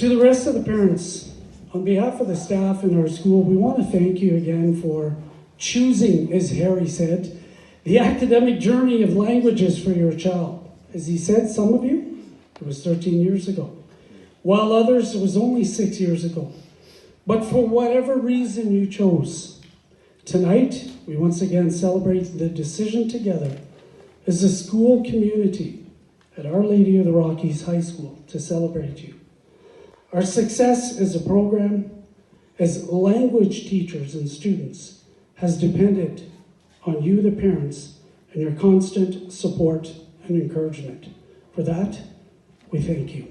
To the rest of the parents, on behalf of the staff in our school, we want to thank you again for choosing, as Harry said, the academic journey of languages for your child. As he said, some of you, it was 13 years ago, while others, it was only 6 years ago. But for whatever reason you chose, tonight, we once again celebrate the decision together as a school community at Our Lady of the Rockies High School to celebrate you. Our success as a program, as language teachers and students, has depended on you, the parents, and your constant support and encouragement. For that, we thank you.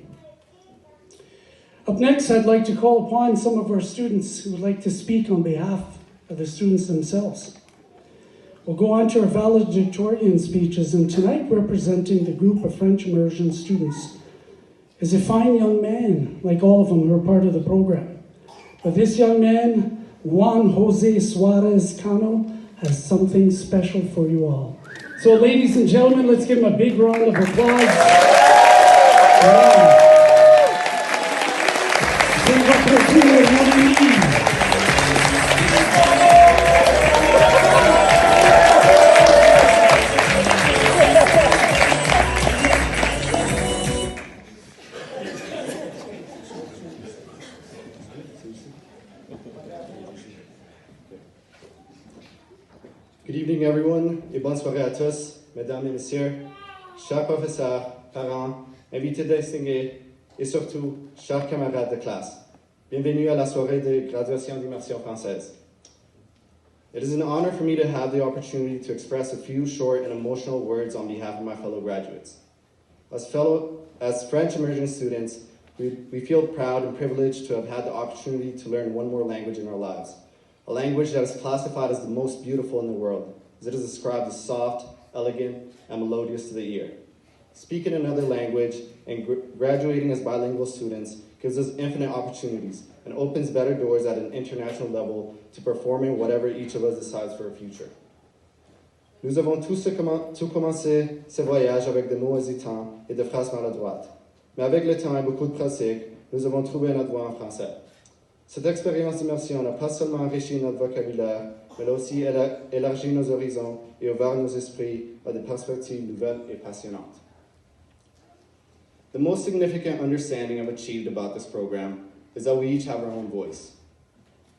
Up next, I'd like to call upon some of our students who would like to speak on behalf of the students themselves. We'll go on to our valedictorian speeches, and tonight representing the group of French immersion students is a fine young man, like all of them who are part of the program. But this young man, Juan José Suarez Cano, has something special for you all. So ladies and gentlemen, let's give him a big round of applause. Yeah. Good evening, everyone, et bonne soirée à tous, mesdames et messieurs, chers professeurs, parents, invités distingués, et surtout, chers camarades de classe. Bienvenue à la soirée de graduation d'immersion française. It is an honor for me to have the opportunity to express a few short and emotional words on behalf of my fellow graduates. As French immersion students, we feel proud and privileged to have had the opportunity to learn one more language in our lives. A language that is classified as the most beautiful in the world, as it is described as soft, elegant, and melodious to the ear. Speaking another language and graduating as bilingual students gives us infinite opportunities and opens better doors at an international level to performing whatever each of us decides for our future. Nous avons tous commencé ce voyage avec des mots hésitants et des phrases maladroites. Mais avec le temps et beaucoup de pratique, nous avons trouvé notre voie en français. Cette expérience d'immersion n'a pas seulement enrichi notre vocabulaire, mais aussi élargi nos horizons et ouvert nos esprits à des perspectives nouvelles et passionnantes. The most significant understanding I've achieved about this program is that we each have our own voice.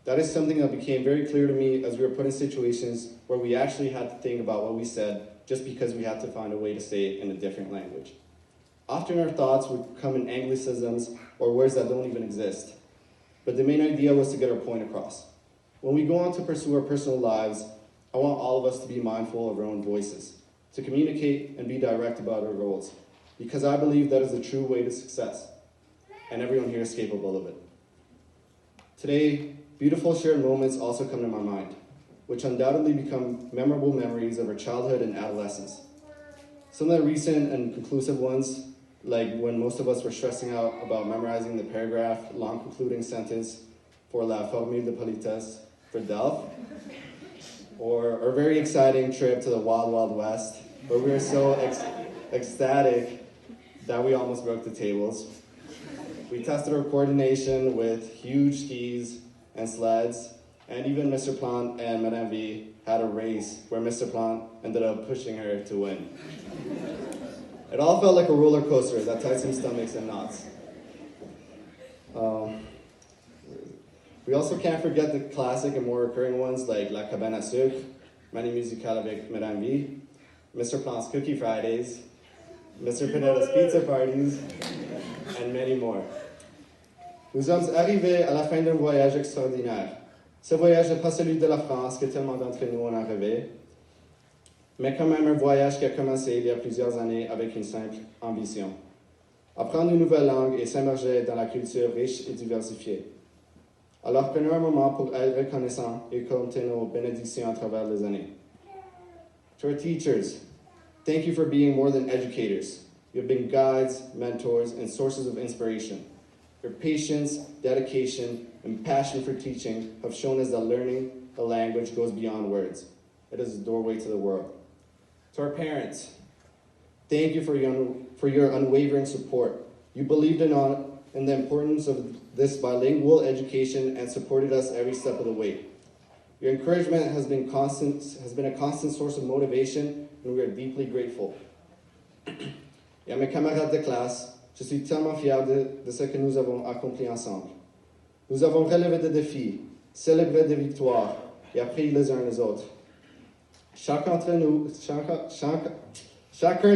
That is something that became very clear to me as we were put in situations where we actually had to think about what we said just because we had to find a way to say it in a different language. Often our thoughts would come in anglicisms or words that don't even exist. But the main idea was to get our point across. When we go on to pursue our personal lives, I want all of us to be mindful of our own voices, to communicate and be direct about our goals, because I believe that is the true way to success, and everyone here is capable of it. Today, beautiful shared moments also come to my mind, which undoubtedly become memorable memories of our childhood and adolescence. Some of the recent and conclusive ones, like when most of us were stressing out about memorizing the paragraph, long concluding sentence for la formule de politesse for Delph, or our very exciting trip to the Wild Wild West, where we were so ecstatic that we almost broke the tables. We tested our coordination with huge skis and sleds, and even Mr. Plant and Madame V had a race where Mr. Plant ended up pushing her to win. It all felt like a roller coaster that tied some stomachs and knots. We also can't forget the classic and more recurring ones like La Cabane à Sucre, Manie Musicale avec Madame V, Mr. Plant's Cookie Fridays, Mr. Pinetta's Pizza Parties, and many more. Nous sommes arrivés à la fin d'un voyage extraordinaire. Ce voyage n'est pas celui de la France que tellement d'entre nous en ont rêvé, mais quand même un voyage qui a commencé il y a plusieurs années avec une simple ambition. Apprendre une nouvelle langue et s'immerger dans la culture riche et diversifiée. Alors prenons un moment pour être reconnaissants et compter nos bénédictions à travers les années. To our teachers, thank you for being more than educators. You have been guides, mentors, and sources of inspiration. Your patience, dedication, and passion for teaching have shown us that learning a language goes beyond words. It is a doorway to the world. To our parents, thank you for your unwavering support. You believed in in the importance of this bilingual education and supported us every step of the way. Your encouragement has been a constant source of motivation, and we are deeply grateful. Et à mes camarades de classe, je suis tellement fier de ce que nous avons accompli ensemble. Nous avons relevé des défis, célébré des victoires et appris les uns les autres. Chacun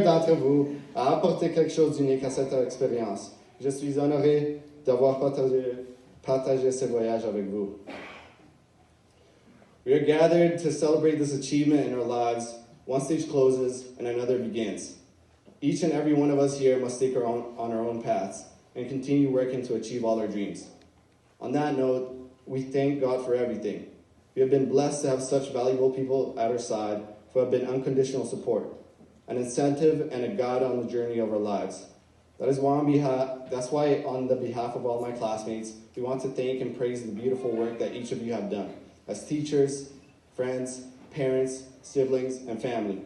d'entre vous a apporté quelque chose d'unique à cette expérience. Je suis honoré d'avoir partagé ce voyage avec vous. We are gathered to celebrate this achievement in our lives. One stage closes and another begins. Each and every one of us here must take on our own paths and continue working to achieve all our dreams. On that note, we thank God for everything. We have been blessed to have such valuable people at our side who have been unconditional support, an incentive and a guide on the journey of our lives. That's why on the behalf of all my classmates, we want to thank and praise the beautiful work that each of you have done as teachers, friends, parents, siblings, and family.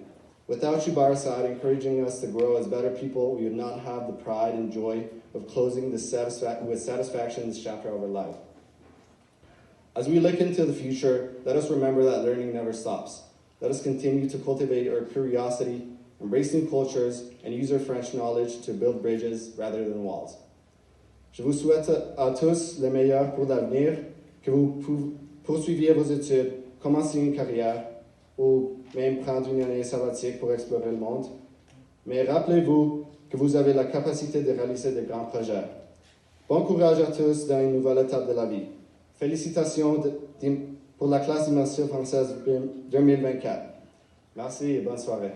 Without you by our side, encouraging us to grow as better people, we would not have the pride and joy of closing with satisfaction this chapter of our life. As we look into the future, let us remember that learning never stops. Let us continue to cultivate our curiosity, embrace new cultures, and use our French knowledge to build bridges rather than walls. Je vous souhaite à tous le meilleur pour l'avenir, que vous poursuiviez vos études, commenciez une carrière, ou même prendre une année sabbatique pour explorer le monde. Mais rappelez-vous que vous avez la capacité de réaliser de grands projets. Bon courage à tous dans une nouvelle étape de la vie. Félicitations pour la classe d'immersion française 2024. Merci et bonne soirée.